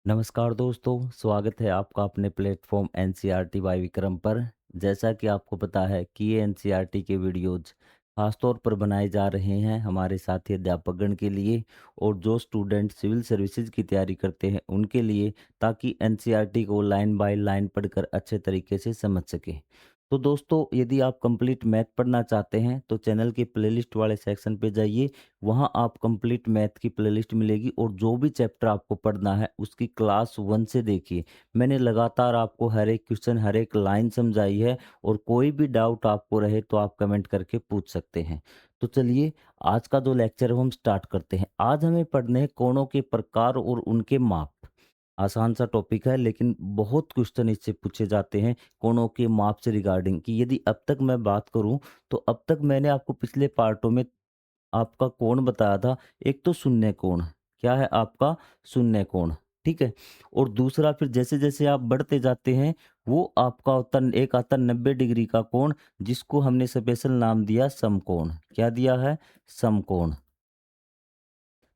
नमस्कार दोस्तों, स्वागत है आपका अपने प्लेटफॉर्म एनसीईआरटी बाय विक्रम पर। जैसा कि आपको पता है कि ये एनसीईआरटी के वीडियोज़ ख़ास तौर पर बनाए जा रहे हैं हमारे साथी अध्यापकगण के लिए और जो स्टूडेंट सिविल सर्विसेज की तैयारी करते हैं उनके लिए, ताकि एनसीईआरटी को लाइन बाय लाइन पढ़कर अच्छे तरीके से समझ सकें। तो दोस्तों, यदि आप कंप्लीट मैथ पढ़ना चाहते हैं तो चैनल के प्लेलिस्ट वाले सेक्शन पे जाइए। वहाँ आप कंप्लीट मैथ की प्लेलिस्ट मिलेगी और जो भी चैप्टर आपको पढ़ना है उसकी क्लास 1 से देखिए। मैंने लगातार आपको हर एक क्वेश्चन, हर एक लाइन समझाई है और कोई भी डाउट आपको रहे तो आप कमेंट करके पूछ सकते हैं। तो चलिए, आज का जो लेक्चर है वो हम स्टार्ट करते हैं। आज हमें पढ़ने हैं कोणों के प्रकार और उनके माप। आसान सा टॉपिक है लेकिन बहुत क्वेश्चन इससे पूछे जाते हैं कोणों के माप से रिगार्डिंग, कि यदि अब तक मैं बात करूं तो अब तक मैंने आपको पिछले पार्टों में आपका कोण बताया था। एक तो शून्य कोण, क्या है आपका शून्य कोण, ठीक है। और दूसरा फिर जैसे-जैसे आप बढ़ते जाते हैं वो आपका होता एक आता 90 डिग्री का कोण, जिसको हमने स्पेशल नाम दिया समकोण। क्या दिया है? समकोण।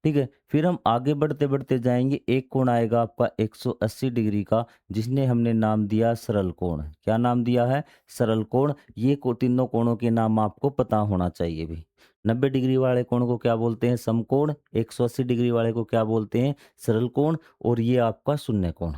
ठीक है। फिर हम आगे बढ़ते-बढ़ते जाएँगे, एक कोण आएगा आपका 180 डिग्री का, जिसने हमने नाम दिया सरल कोण। क्या नाम दिया है? सरल कोण। ये को तीनों कोणों के नाम आपको पता होना चाहिए भई। 90 डिग्री वाले कोण को क्या बोलते हैं? समकोण, 180 डिग्री वाले को क्या बोलते हैं? सरल कोण, और ये आपका शून्य कोण।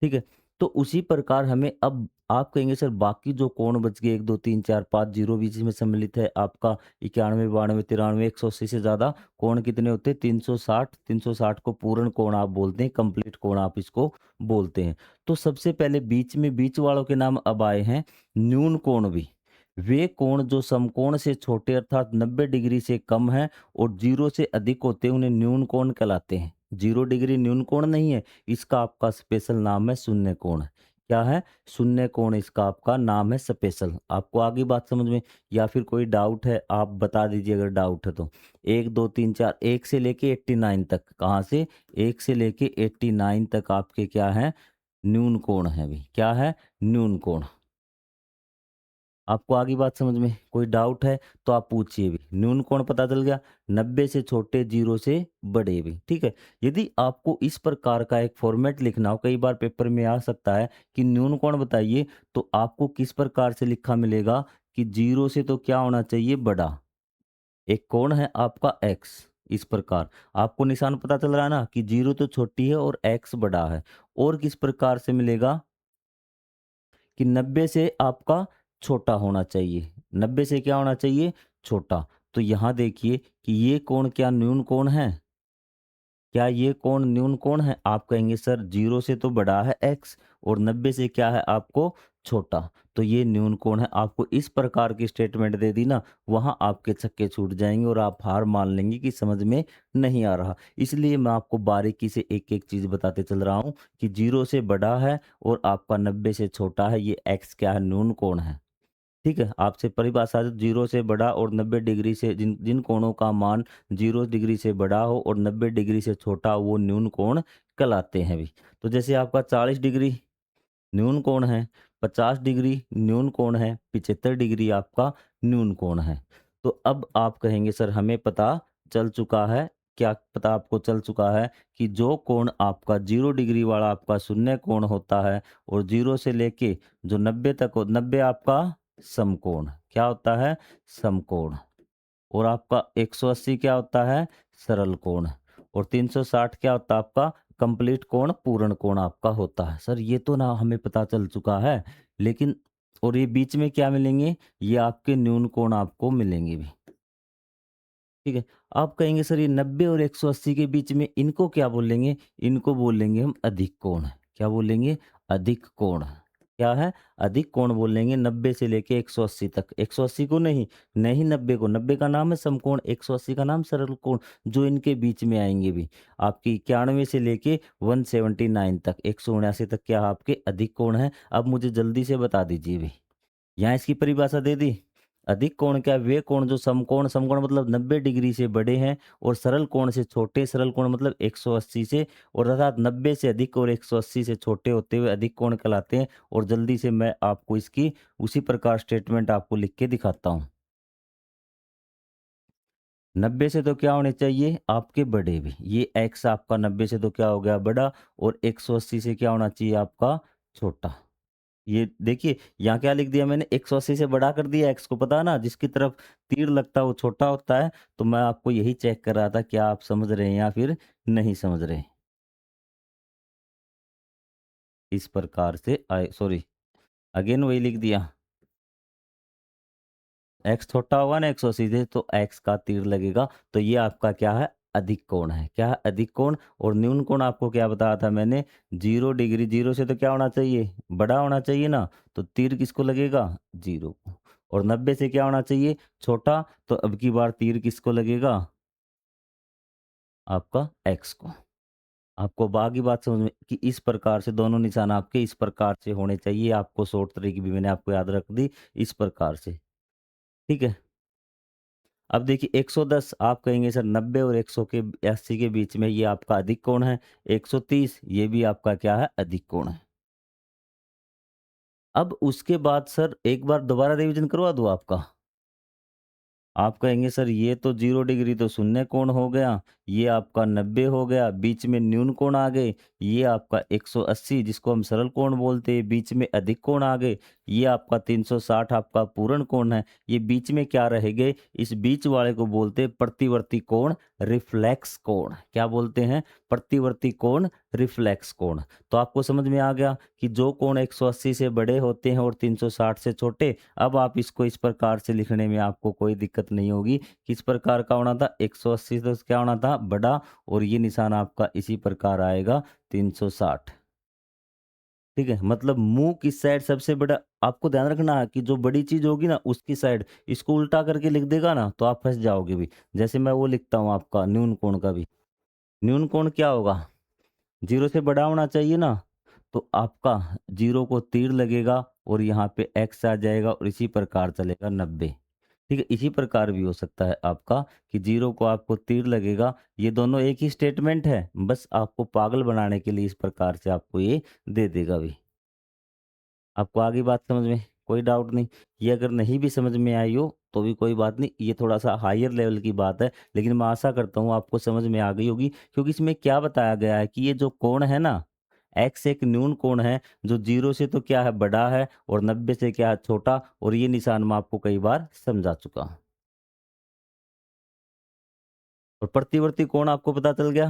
ठीक है। तो उसी प्रकार हमें अब आप कहेंगे सर बाकी जो कोण बच गए 1, 2, 3, 4, 5 जीरो भी जिसमें सम्मिलित है आपका 91, 92, 93, 180 से ज़्यादा कोण कितने होते हैं? 360। 360 को पूर्ण कोण आप बोलते हैं, कंप्लीट कोण आप इसको बोलते हैं। तो सबसे पहले बीच वालों के नाम अब आए हैं न्यून कोण भी। वे कोण जो समकोण से छोटे अर्थात 90 डिग्री से कम हैं और 0 से अधिक होते हैं उन्हें न्यून कोण कहलाते हैं। 0 डिग्री न्यून कोण नहीं है, इसका आपका स्पेशल नाम है शून्य कोण। क्या है? शून्य कोण इसका आपका नाम है स्पेशल। आपको आगे बात समझ में, या फिर कोई डाउट है आप बता दीजिए अगर डाउट है तो। 1, 2, 3, 4, 1 से लेके 89 तक, कहाँ से? 1 से लेके 89 तक आपके क्या हैं? न्यून कोण है भी। क्या है? न्यून कोण। आपको आगे बात समझ में, कोई डाउट है तो आप पूछिए भी। न्यून कोण पता चल गया, 90 से छोटे, 0 से बड़े भी, ठीक है। यदि आपको इस प्रकार का एक फॉर्मेट लिखना हो, कई बार पेपर में आ सकता है कि न्यून कोण बताइए, तो आपको किस प्रकार से लिखा मिलेगा कि 0 से तो क्या होना चाहिए? बड़ा। एक कोण है आपका एक्स, इस प्रकार आपको निशान पता चल रहा है ना कि 0 तो छोटी है और एक्स बड़ा है। और किस प्रकार से मिलेगा कि 90 से आपका छोटा होना चाहिए। 90 से क्या होना चाहिए? छोटा। तो यहाँ देखिए कि ये कोण क्या न्यून कोण है? क्या ये कोण न्यून कोण है? आप कहेंगे सर 0 से तो बड़ा है एक्स और 90 से क्या है आपको? छोटा। तो ये न्यून कोण है। आपको इस प्रकार की स्टेटमेंट दे दी ना, वहाँ आपके छक्के छूट जाएँगे और आप हार मान लेंगे कि समझ में नहीं आ रहा। इसलिए मैं आपको बारीकी से एक-एक चीज़ बताते चल रहा हूँ कि 0 से बड़ा है और आपका 90 से छोटा है, ये एक्स क्या है? न्यून कोण है। ठीक है? आपसे परिभाषा 0 से बड़ा और 90 डिग्री से जिन जिन कोणों का मान 0 डिग्री से बड़ा हो और 90 डिग्री से छोटा हो वो न्यून कोण कहलाते हैं भी। तो जैसे आपका 40 डिग्री न्यून कोण है, 50 डिग्री न्यून कोण है, 75 डिग्री आपका न्यून कोण है। तो अब आप कहेंगे सर हमें पता चल चुका है, क्या पता आपको चल चुका है कि जो कोण आपका 0 डिग्री वाला आपका शून्य कोण होता है और 0 से लेके जो 90 तक हो, 90 आपका समकोण। क्या होता है? समकोण। और आपका 180 क्या होता है? सरल कोण। और 360 क्या होता है आपका? कंप्लीट कोण, पूर्ण कोण आपका होता है। सर ये तो ना हमें पता चल चुका है, लेकिन और ये बीच में क्या मिलेंगे? ये आपके न्यून कोण आपको मिलेंगे भी। ठीक है। आप कहेंगे सर ये 90 और 180 के बीच में इनको क्या बोलेंगे? इनको बोलेंगे हम अधिक कोण। क्या बोलेंगे? अधिक कोण। क्या है? अधिक कोण बोलेंगे 90 से लेके 180 तक। 180 को नहीं, नहीं 90 को। 90 का नाम है समकोण, 180 का नाम सरल कोण, जो इनके बीच में आएँगे भी। आपकी 91 से लेके 179 तक, 179 तक क्या आपके अधिक कोण हैं। अब मुझे जल्दी से बता दीजिए भी। यहाँ इसकी परिभाषा दे दी। अधिक कोण क्या? वे कोण जो समकोण, समकोण मतलब 90 डिग्री से बड़े हैं और सरल कोण से छोटे, सरल कोण मतलब 180 से, और अर्थात 90 से अधिक और 180 से छोटे होते हुए अधिक कोण कहलाते हैं। और जल्दी से मैं आपको इसकी उसी प्रकार स्टेटमेंट आपको लिख के दिखाता हूँ। 90 से तो क्या होने चाहिए आपके बड़े भी। ये x आपका 90 से तो क्या हो गया बड़ा, और 180 से क्या होना चाहिए आपका छोटा। ये देखिए यहाँ क्या लिख दिया मैंने, 180 से बड़ा कर दिया x को, पता है ना जिसकी तरफ तीर लगता है वो छोटा होता है। तो मैं आपको यही चेक कर रहा था क्या आप समझ रहे हैं या फिर नहीं समझ रहे। इस प्रकार से आए, सॉरी, अगेन वही लिख दिया। x छोटा होगा ना 180 से, तो x का तीर लगेगा, तो ये आपका क्या है अधिक कोण है। क्या है अधिक कोण। और न्यून कोण आपको क्या बताया था मैंने, 0 डिग्री। 0 से तो क्या होना चाहिए बड़ा होना चाहिए ना, तो तीर किसको लगेगा 0 को। और 90 से क्या होना चाहिए छोटा, तो अब की बार तीर किसको लगेगा आपका x को। आपको बाकी बात समझ में कि इस प्रकार से दोनों निशान आपके इस प्रकार से होने चाहिए। आपको शॉर्ट तरीके भी मैंने आपको याद रख दी इस प्रकार से, ठीक है। अब देखिए 110 आप कहेंगे सर 90 और 100 के 80 के बीच में ये आपका अधिक कोण है। 130 ये भी आपका क्या है अधिक कोण है। अब उसके बाद सर एक बार दोबारा रिवीजन करवा दूं आपका। आप कहेंगे सर ये तो 0 डिग्री तो शून्य कोण हो गया, ये आपका 90 हो गया, बीच में न्यून कोण आ गए, ये आपका 180 जिसको हम सरल कोण बोलते हैं, बीच में अधिक कोण आ गए, ये आपका 360 आपका पूर्ण कोण है, ये बीच में क्या रह गए, इस बीच वाले को बोलते हैं प्रतिवर्ती कोण, रिफ्लेक्स कोण। क्या बोलते हैं प्रतिवर्ती कोण, रिफ्लेक्स कोण। तो आपको समझ में आ गया कि जो कोण 180 से बड़े होते हैं और 360 से छोटे। अब आप इसको इस प्रकार से लिखने में आपको कोई दिक्कत नहीं होगी। किस प्रकार का होना था 180 तो क्या होना था बड़ा, और ये निशान आपका इसी प्रकार आएगा 360। ठीक है, मतलब मुंह किस साइड सबसे बड़ा, आपको ध्यान रखना है कि जो बड़ी चीज होगी ना उसकी साइड, इसको उल्टा करके लिख देगा ना तो आप फंस जाओगे भी। जैसे मैं वो लिखता हूँ आपका न्यून कोण का भी, न्यून कोण क्या होगा 0 से बड़ा होना चाहिए ना, तो आपका 0 को तीर लगेगा और यहाँ पे x आ जाएगा और इसी प्रकार चलेगा 90। ठीक है, इसी प्रकार भी हो सकता है आपका कि 0 को आपको तीर लगेगा। ये दोनों एक ही स्टेटमेंट है, बस आपको पागल बनाने के लिए इस प्रकार से आपको ये दे देगा भी। आपको आगे बात समझ में कोई डाउट नहीं। ये अगर नहीं भी समझ में आई हो तो भी कोई बात नहीं, ये थोड़ा सा हायर लेवल की बात है, लेकिन मैं आशा करता हूँ आपको समझ में आ गई होगी। क्योंकि इसमें क्या बताया गया है कि ये जो कोण है ना, एक्स एक न्यून कोण है जो 0 से तो क्या है बड़ा है और 90 से क्या है छोटा, और ये निशान मैं आपको कई बार समझा चुका हूँ। और प्रतिवर्ती कोण आपको पता चल गया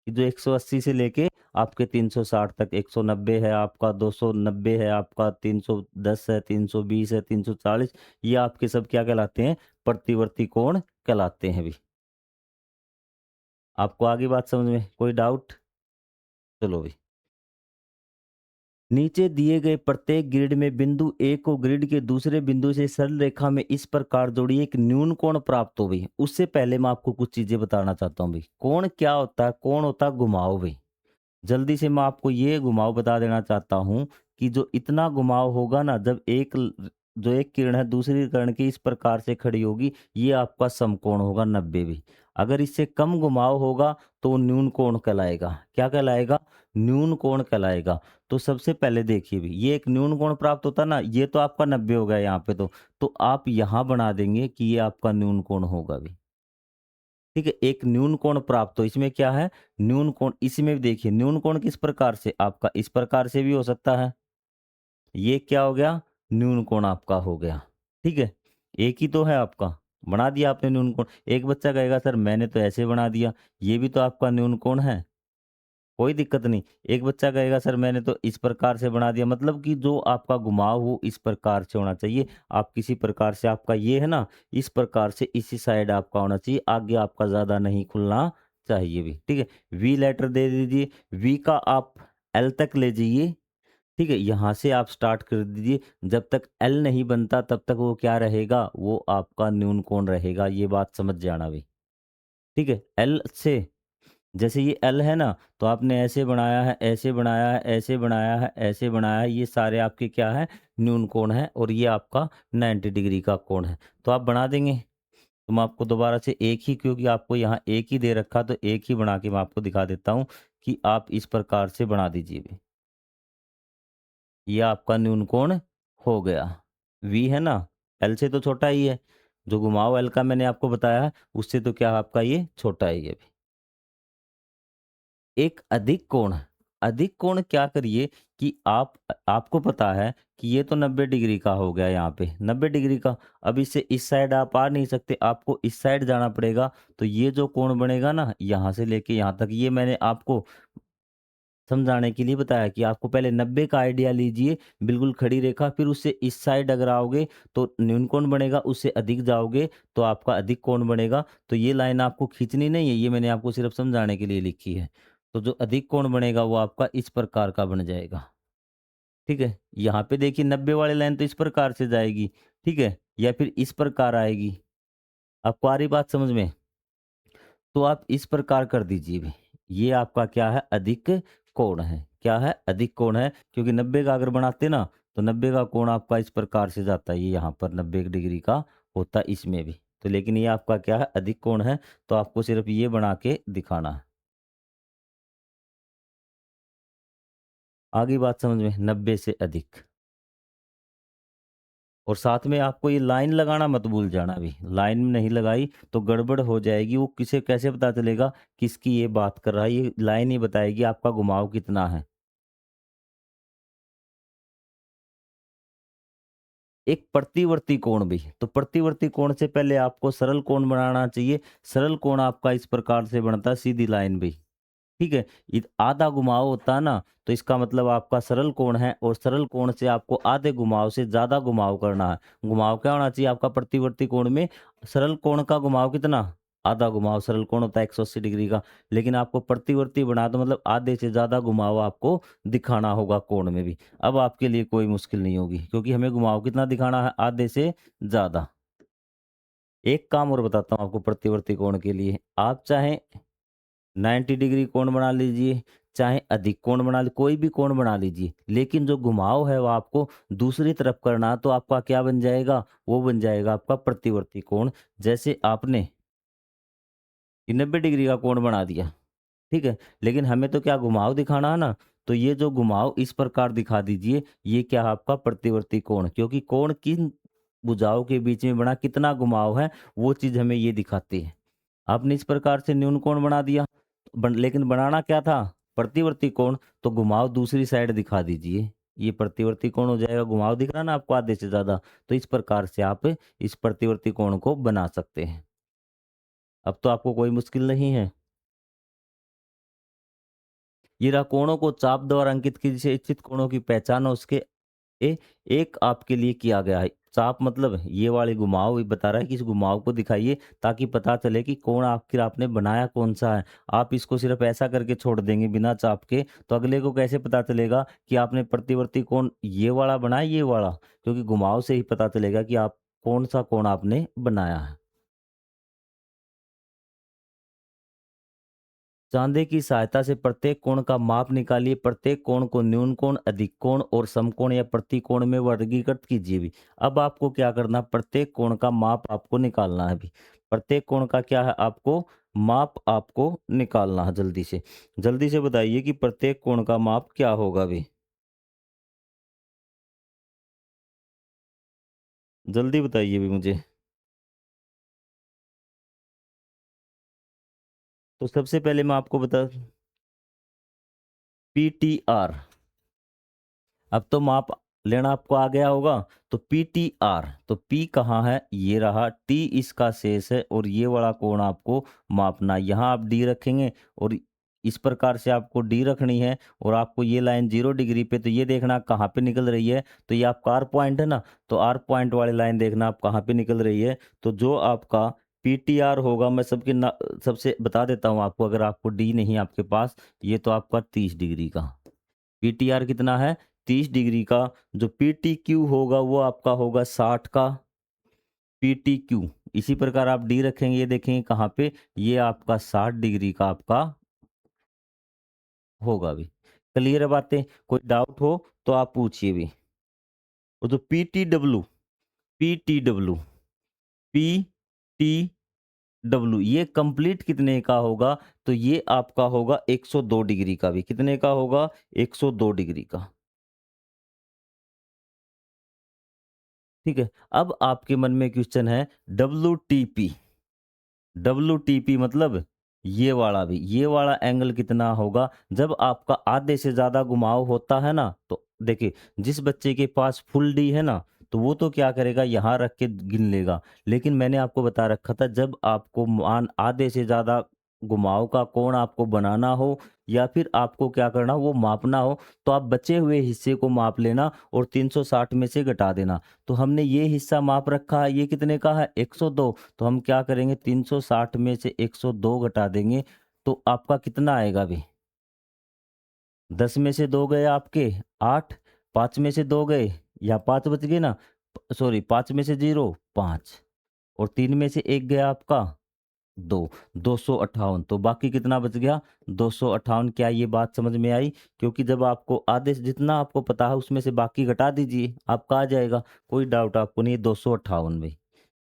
कि जो 180 से लेके आपके 360 तक, 190 है आपका, 290 है आपका, 310 है, 320 है, 340, ये आपके सब क्या कहलाते हैं प्रतिवर्ती कोण कहलाते हैं भी। आपको आगे बात समझ में कोई डाउट। चलो भी, नीचे दिए गए प्रत्येक ग्रिड में बिंदु ए को ग्रिड के दूसरे बिंदु से सरल रेखा में इस प्रकार जोड़िए एक न्यून कोण प्राप्त हो। भाई उससे पहले मैं आपको कुछ चीजें बताना चाहता हूँ। भाई कोण क्या होता है, कोण होता है घुमाव। भाई जल्दी से मैं आपको ये घुमाव बता देना चाहता हूँ कि जो इतना घुमाव होगा ना, जब जो एक किरण है दूसरी किरण की इस प्रकार से खड़ी होगी, ये आपका समकोण होगा 90 भी। अगर इससे कम घुमाव होगा तो वो न्यून कोण कहलाएगा। क्या कहलाएगा, न्यून कोण कहलाएगा। तो सबसे पहले देखिए भी, ये एक न्यून कोण प्राप्त होता ना, ये तो आपका 90 हो गया यहाँ पे, तो आप यहाँ बना देंगे कि ये आपका न्यून कोण होगा भी। ठीक है, एक न्यून कोण प्राप्त हो, इसमें क्या है न्यून कोण। इसमें भी देखिए न्यून कोण किस प्रकार से, आपका इस प्रकार से भी हो सकता है। ये क्या हो गया न्यून कोण आपका हो गया। ठीक है, एक ही तो है आपका, बना दिया आपने न्यून कोण। एक बच्चा कहेगा सर मैंने तो ऐसे बना दिया, ये भी तो आपका न्यून कोण है, कोई दिक्कत नहीं। एक बच्चा कहेगा सर मैंने तो इस प्रकार से बना दिया, मतलब कि जो आपका घुमाव हो इस प्रकार से होना चाहिए। आप किसी प्रकार से, आपका ये है ना, इस प्रकार से इसी साइड आपका होना चाहिए, आगे आपका ज्यादा नहीं खुलना चाहिए भी। ठीक है, वी लेटर दे दीजिए, वी का आप एल तक ले जाइए। ठीक है, यहाँ से आप स्टार्ट कर दीजिए, जब तक एल नहीं बनता तब तक वो क्या रहेगा, वो आपका न्यून कोण रहेगा। ये बात समझ जाना भी। ठीक है, एल से जैसे ये एल है ना, तो आपने ऐसे बनाया है, ऐसे बनाया है, ऐसे बनाया है, ऐसे बनाया है, ये सारे आपके क्या है न्यून कोण है, और ये आपका 90 डिग्री का कोण है। तो आप बना देंगे। तो मैं आपको दोबारा से एक ही, क्योंकि आपको यहाँ एक ही दे रखा, तो एक ही बना के मैं आपको दिखा देता हूँ कि आप इस प्रकार से बना दीजिए भी। ये आपका न्यून कोण हो गया। वी है ना, एल से तो छोटा ही है, जो घुमाव एल का मैंने आपको बताया है, उससे तो क्या आपका ये छोटा है ये भी। एक अधिक कोण, अधिक कोण क्या करिए कि आपको पता है कि ये तो 90 डिग्री का हो गया यहाँ पे 90 डिग्री का। अब इससे इस साइड आप आ नहीं सकते, आपको इस साइड जाना पड़ेगा। तो ये जो कोण बनेगा ना यहाँ से लेके यहाँ तक, ये मैंने आपको समझाने के लिए बताया कि आपको पहले 90 का आइडिया लीजिए, बिल्कुल खड़ी रेखा, फिर उससे इस साइड अगर आओगे तो न्यून कोण बनेगा, उससे अधिक जाओगे तो आपका अधिक कोण बनेगा। तो ये लाइन आपको खींचनी नहीं है, ये मैंने आपको सिर्फ समझाने के लिए लिखी है। तो जो अधिक कोण बनेगा वो आपका इस प्रकार का बन जाएगा, ठीक है। यहाँ पे देखिए 90 वाली लाइन तो इस प्रकार से जाएगी, ठीक है, या फिर इस प्रकार आएगी। आपको आ रही बात समझ में? तो आप इस प्रकार कर दीजिए भी। ये आपका क्या है? अधिक कोण है। क्या है? अधिक कोण है, क्योंकि 90 का अगर बनाते ना तो 90 का कोण आपका इस प्रकार से जाता है, ये यहाँ पर 90 डिग्री का होता है इसमें भी। तो लेकिन ये आपका क्या है? अधिक कोण है। तो आपको सिर्फ ये बना के दिखाना है। आगे बात समझ में? 90 से अधिक। और साथ में आपको ये लाइन लगाना मत भूल जाना भी। लाइन नहीं लगाई तो गड़बड़ हो जाएगी, वो किसे कैसे पता चलेगा किसकी ये बात कर रहा है? ये लाइन ही बताएगी आपका घुमाव कितना है। एक प्रतिवर्ती कोण भी, तो प्रतिवर्ती कोण से पहले आपको सरल कोण बनाना चाहिए। सरल कोण आपका इस प्रकार से बनता है, सीधी लाइन भी, ठीक है। आधा घुमाव होता है ना, तो इसका मतलब आपका सरल कोण है, और सरल कोण से आपको आधे घुमाव से ज्यादा घुमाव करना है। घुमाव क्या होना चाहिए आपका प्रतिवर्ती कोण में? सरल कोण का घुमाव कितना? आधा घुमाव। सरल कोण होता है 180 डिग्री का, लेकिन आपको प्रतिवर्ती बना तो मतलब आधे से ज्यादा घुमाव आपको दिखाना होगा कोण में भी। अब आपके लिए कोई मुश्किल नहीं होगी, क्योंकि हमें घुमाव कितना दिखाना है? आधे से ज्यादा। एक काम और बताता हूँ आपको प्रतिवर्ती कोण के लिए। आप चाहे 90 डिग्री कोण बना लीजिए, चाहे अधिक कोण बना ली, कोई भी कोण बना लीजिए, लेकिन जो घुमाव है वो आपको दूसरी तरफ करना, तो आपका क्या बन जाएगा? वो बन जाएगा आपका प्रतिवर्ती कोण। जैसे आपने ये 90 डिग्री का कोण बना दिया, ठीक है, लेकिन हमें तो क्या घुमाव दिखाना है ना, तो ये जो घुमाव इस प्रकार दिखा दीजिए, ये क्या है? आपका प्रतिवर्ती कोण, क्योंकि कोण किन भुजाओं के बीच में बना, कितना घुमाव है, वो चीज हमें ये दिखाती है। आपने इस प्रकार से न्यून कोण बना दिया, लेकिन बनाना क्या था? प्रतिवर्ती कोण। तो घुमाव दूसरी साइड दिखा दीजिए, ये प्रतिवर्ती कोण हो जाएगा। घुमाव दिख रहा है ना आपको आधे से ज्यादा, तो इस प्रकार से आप इस प्रतिवर्ती कोण को बना सकते हैं। अब तो आपको कोई मुश्किल नहीं है। ये रहा कोणों को चाप द्वारा अंकित कीजिए, इच्छित कोणों की पहचान और उसके ए, एक आपके लिए किया गया है। चाप मतलब ये वाले घुमाव, ये बता रहा है कि इस घुमाव को दिखाइए, ताकि पता चले कि कौन आखिर आपने बनाया कौन सा है। आप इसको सिर्फ ऐसा करके छोड़ देंगे बिना चाप के, तो अगले को कैसे पता चलेगा कि आपने प्रतिवर्ती कोण ये वाला बनाया, ये वाला? क्योंकि घुमाव से ही पता चलेगा कि आप कौन सा कोण आपने बनाया है। चांदे की सहायता से प्रत्येक कोण का माप निकालिए। प्रत्येक कोण को न्यून कोण, अधिक कोण और समकोण या प्रतिकोण में वर्गीकृत कीजिए भी। अब आपको क्या करना? प्रत्येक कोण का माप आपको निकालना है भी। प्रत्येक कोण का क्या है? आपको माप आपको निकालना है। जल्दी से, जल्दी से बताइए कि प्रत्येक कोण का माप क्या होगा भी। जल्दी बताइए भी मुझे। तो सबसे पहले मैं आपको बता, PTR। अब तो माप लेना आपको आ गया होगा। तो PTR, तो P कहाँ है? ये रहा। T इसका शेष है, और ये वाला कोण आपको मापना। यहाँ आप D रखेंगे, और इस प्रकार से आपको D रखनी है। और आपको ये लाइन 0 डिग्री पे, तो ये देखना कहाँ पे निकल रही है। तो ये आपका R पॉइंट है ना, तो R पॉइंट वाली लाइन देखना आप कहाँ पे निकल रही है। तो जो आपका PTR होगा, मैं सबसे बता देता हूँ आपको, अगर आपको D नहीं है आपके पास, ये तो आपका 30 डिग्री का पीटीआर कितना है? 30 डिग्री का। जो पीटीक्यू होगा वो आपका होगा 60 का पीटीक्यू। इसी प्रकार आप डी रखेंगे, ये देखेंगे कहाँ पे, ये आपका 60 डिग्री का आपका होगा भी। क्लियर है बातें? कोई डाउट हो तो आप पूछिए भी। और जो पीटीडब्ल्यू पीटीडब्ल्यू ये कंप्लीट कितने का होगा? तो ये आपका होगा 102 डिग्री का भी। कितने का होगा? 102 डिग्री का। ठीक है? अब आपके मन में क्वेश्चन है डब्ल्यूटीपी। डब्ल्यूटीपी मतलब ये वाला एंगल कितना होगा? जब आपका आधे से ज़्यादा घुमाव होता है ना, तो देखिए जिस बच्चे के पास फुल डी है ना, तो वो तो क्या करेगा यहाँ रख के गिन लेगा। लेकिन मैंने आपको बता रखा था जब आपको मान आधे से ज़्यादा घुमाव का कोण आपको बनाना हो या फिर आपको क्या करना हो वो मापना हो, तो आप बचे हुए हिस्से को माप लेना और 360 में से घटा देना। तो हमने ये हिस्सा माप रखा है, ये कितने का है? 102। तो हम क्या करेंगे 360 में से 102 घटा देंगे, तो आपका कितना आएगा अभी? 10 में से 2 गए आपके 8, 5 में से 2 गए या 5 बच गए ना, सॉरी 5 में से 0 5 और 3 में से 1 गया आपका 2, 258। तो बाकी कितना बच गया? 258। क्या ये बात समझ में आई? क्योंकि जब आपको आधे से जितना आपको पता है उसमें से बाकी घटा दीजिए, आपका आ जाएगा। कोई डाउट आपको नहीं है, 258 भाई।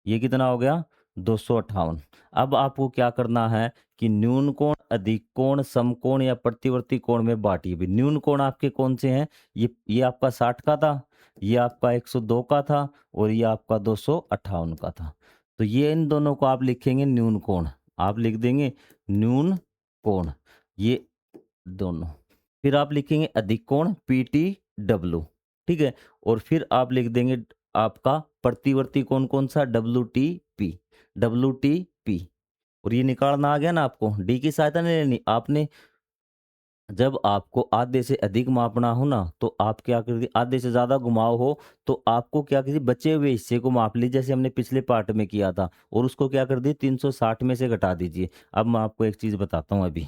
ये कितना हो गया? 258। अब आपको क्या करना है कि न्यून कोण, अधिक कोण, समकोण या प्रतिवर्ती कोण में बांटिए। भी न्यून कोण आपके कौन से हैं? ये आपका 60 का था, ये आपका 102 का था और ये आपका 258 का था। तो ये इन दोनों को आप लिखेंगे न्यून कोण। आप लिख देंगे न्यून कोण, ये दोनों। फिर आप लिखेंगे अधिक कोण पीटी डब्ल्यू, ठीक है? और फिर आप लिख देंगे आपका प्रतिवर्ती कोण कौन सा? W T P, W T P. और ये निकालना आ गया ना आपको, डी की सहायता नहीं लेनी आपने। जब आपको आधे से अधिक मापना हो ना, तो आप क्या करिए, आधे से ज़्यादा घुमाव हो, तो आपको क्या कीजिए बचे हुए हिस्से को माप लीजिए, जैसे हमने पिछले पार्ट में किया था, और उसको क्या कर दिए 360 में से घटा दीजिए। अब मैं आपको एक चीज़ बताता हूँ अभी।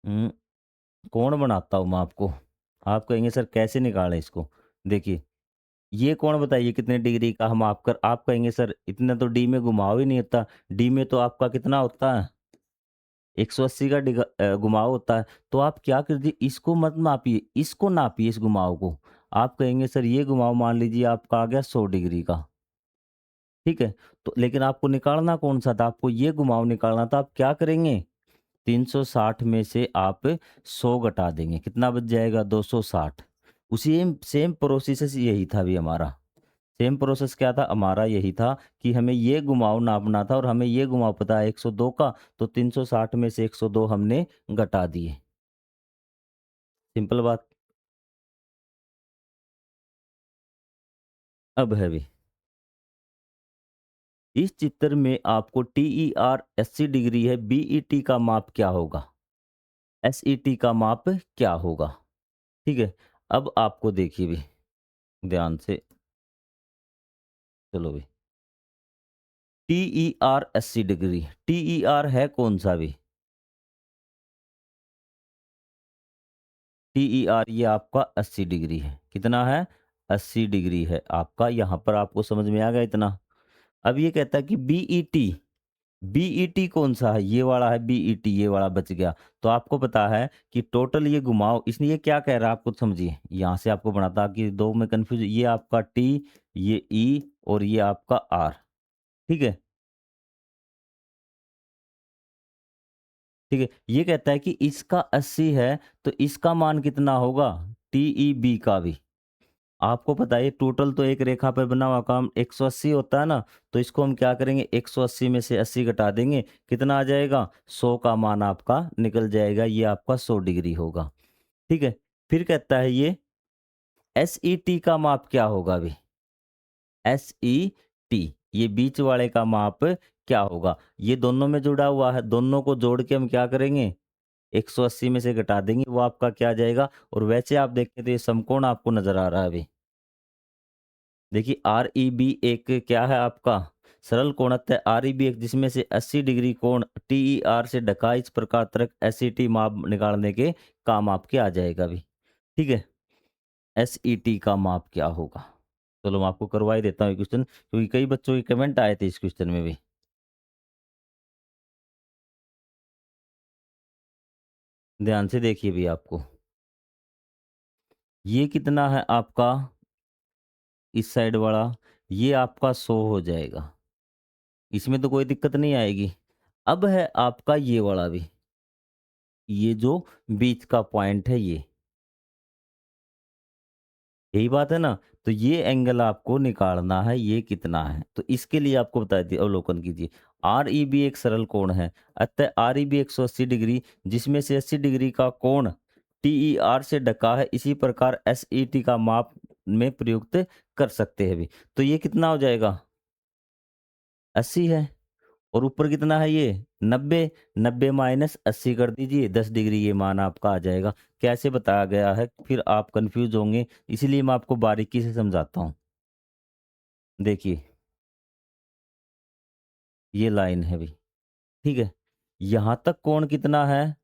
हुँ, कोण बनाता हूँ मैं आपको। आप कहेंगे सर कैसे निकालें इसको? देखिए, ये कोण बताइए कितने डिग्री का हम आप कहेंगे सर इतना तो डी में घुमाव ही नहीं होता। डी में तो आपका कितना होता है? 180 का घुमाव होता है। तो आप क्या कीजिए इसको मत नापिए, इसको नापिए इस घुमाव को। आप कहेंगे सर ये घुमाव मान लीजिए आपका आ गया 100 डिग्री का, ठीक है? तो लेकिन आपको निकालना कौन-सा था? आपको ये घुमाव निकालना था। आप क्या करेंगे? 360 में से आप 100 घटा देंगे। कितना बच जाएगा? 260। उसी सेम प्रोसेस यही था अभी हमारा। सेम प्रोसेस क्या था? हमारा यही था कि हमें ये घुमाव नापना था और हमें ये घुमाव पता है 102 का, तो 360 में से 102 हमने घटा दिए। सिंपल बात। अब है भी, इस चित्र में आपको टीईआर 80 डिग्री है, बीईटी का माप क्या होगा? एसईटी का माप क्या होगा? ठीक है? अब आपको देखिए भी ध्यान से, चलो भी, टीईआर 80 डिग्री, टीईआर है कौन-सा भी? टीईआर ये आपका 80 डिग्री है। कितना है? 80 डिग्री है आपका। यहाँ पर आपको समझ में आ गया इतना? अब ये कहता है कि बीईटी, बीईटी कौन-सा है? ये वाला है बीईटी, ये वाला बच गया। तो आपको पता है कि टोटल ये घुमाव इसने ये क्या कह रहा है आप खुद समझिए। यहाँ से आपको बना था कि 2 में कन्फ्यूज़, ये आपका टी, ये ई और ये आपका आर, ठीक है? ठीक है? ये कहता है कि इसका 80 है, तो इसका मान कितना होगा? टीईबी का भी। आपको पता है टोटल तो एक रेखा पे बना हुआ काम 180 होता है ना, तो इसको हम क्या करेंगे 180 में से 80 घटा देंगे, कितना आ जाएगा? 100 का मान आपका निकल जाएगा, ये आपका 100 डिग्री होगा, ठीक है? फिर कहता है ये एसईटी का माप क्या होगा अभी? एसईटी, ये बीच वाले का माप क्या होगा? ये दोनों में जुड़ा हुआ है, दोनों को जोड़ के हम क्या करेंगे? 180 में से घटा देंगे, वो आपका क्या आ जाएगा? और वैसे आप देखें तो ये समकोण आपको नज़र आ रहा है अभी। देखिए आरईबी एक क्या है आपका? सरल कोणत्व है। आरईबी एक जिसमें से 80 डिग्री कोण टीईआर से ढका, इस प्रकार तक एसईटी माप निकालने के काम आपके आ जाएगा अभी, ठीक है? एसईटी का माप क्या होगा? चलो मैं आपको करवा ही देता हूँ ये क्वेश्चन, क्योंकि कई बच्चों के कमेंट आए थे इस क्वेश्चन में भी। ध्यान से देखिए भी आपको, ये कितना है आपका इस साइड वाला? ये आपका 100 हो जाएगा, इसमें तो कोई दिक्कत नहीं आएगी। अब है आपका ये वाला भी, ये जो बीच का पॉइंट है ये, यही बात है ना? तो ये एंगल आपको निकालना है, ये कितना है? तो इसके लिए आपको बता दिए अवलोकन कीजिए। आरईबी एक सरल कोण है, अतः आरईबी 180 डिग्री जिसमें से 80 डिग्री का कोण टीईआर से ढका है, इसी प्रकार एसईटी का माप में प्रयुक्त कर सकते हैं भी। तो ये कितना हो जाएगा? 80 है और ऊपर कितना है ये? 90, 90 माइनस 80 कर दीजिए, 10 डिग्री ये मान आपका आ जाएगा। कैसे बताया गया है, फिर आप कन्फ्यूज़ होंगे, इसीलिए मैं आपको बारीकी से समझाता हूँ। देखिए, ये लाइन है भई, ठीक है? यहाँ तक कोण कितना है?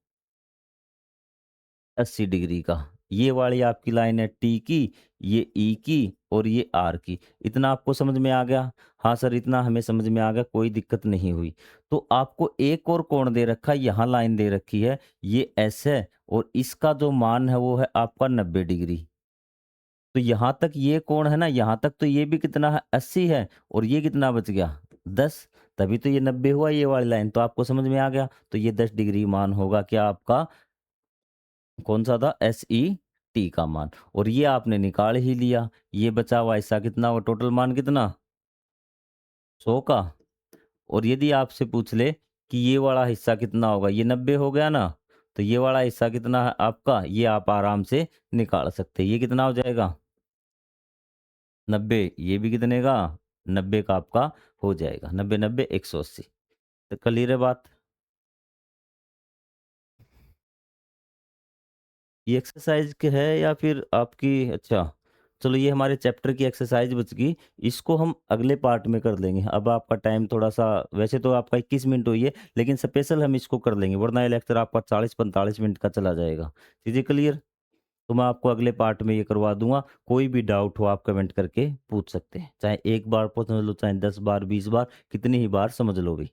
80 डिग्री का। ये वाली आपकी लाइन है टी की, ये ई की और ये आर की। इतना आपको समझ में आ गया? हाँ सर, इतना हमें समझ में आ गया, कोई दिक्कत नहीं हुई। तो आपको एक और कोण दे रखा है, यहाँ लाइन दे रखी है, ये एस है और इसका जो मान है वो है आपका 90 डिग्री। तो यहाँ तक ये कोण है ना, यहाँ तक तो ये भी कितना है? 80 है और ये कितना बच गया? 10। तभी तो ये 90 हुआ ये वाली लाइन, तो आपको समझ में आ गया। तो ये 10 डिग्री मान होगा क्या आपका? कौन-सा था? एसईटी का मान और ये आपने निकाल ही लिया। ये बचा हुआ हिस्सा कितना हुआ? टोटल मान कितना? 100 का। और यदि आपसे पूछ ले कि ये वाला हिस्सा कितना होगा? ये 90 हो गया ना? तो ये वाला हिस्सा कितना है आपका? ये आप आराम से निकाल सकते हैं। ये कितना हो जाएगा? 90। ये भी कितने का? 90 का आपका हो जाएगा। 90, 90 180। तो क्लियर है बात? ये एक्सरसाइज की है या फिर आपकी अच्छा, चलो ये हमारे चैप्टर की एक्सरसाइज बच गई, इसको हम अगले पार्ट में कर लेंगे। अब आपका टाइम थोड़ा-सा, वैसे तो आपका 21 मिनट हुई है, लेकिन स्पेशल हम इसको कर लेंगे, वरना ये लेक्चर आपका 40-45 मिनट का चला जाएगा। चीज़ें क्लियर? तो मैं आपको अगले पार्ट में ये करवा दूँगा। कोई भी डाउट हो आप कमेंट करके पूछ सकते हैं। चाहे 1 बार समझ लो, चाहे 10 बार, 20 बार, कितनी ही बार समझ लो भी।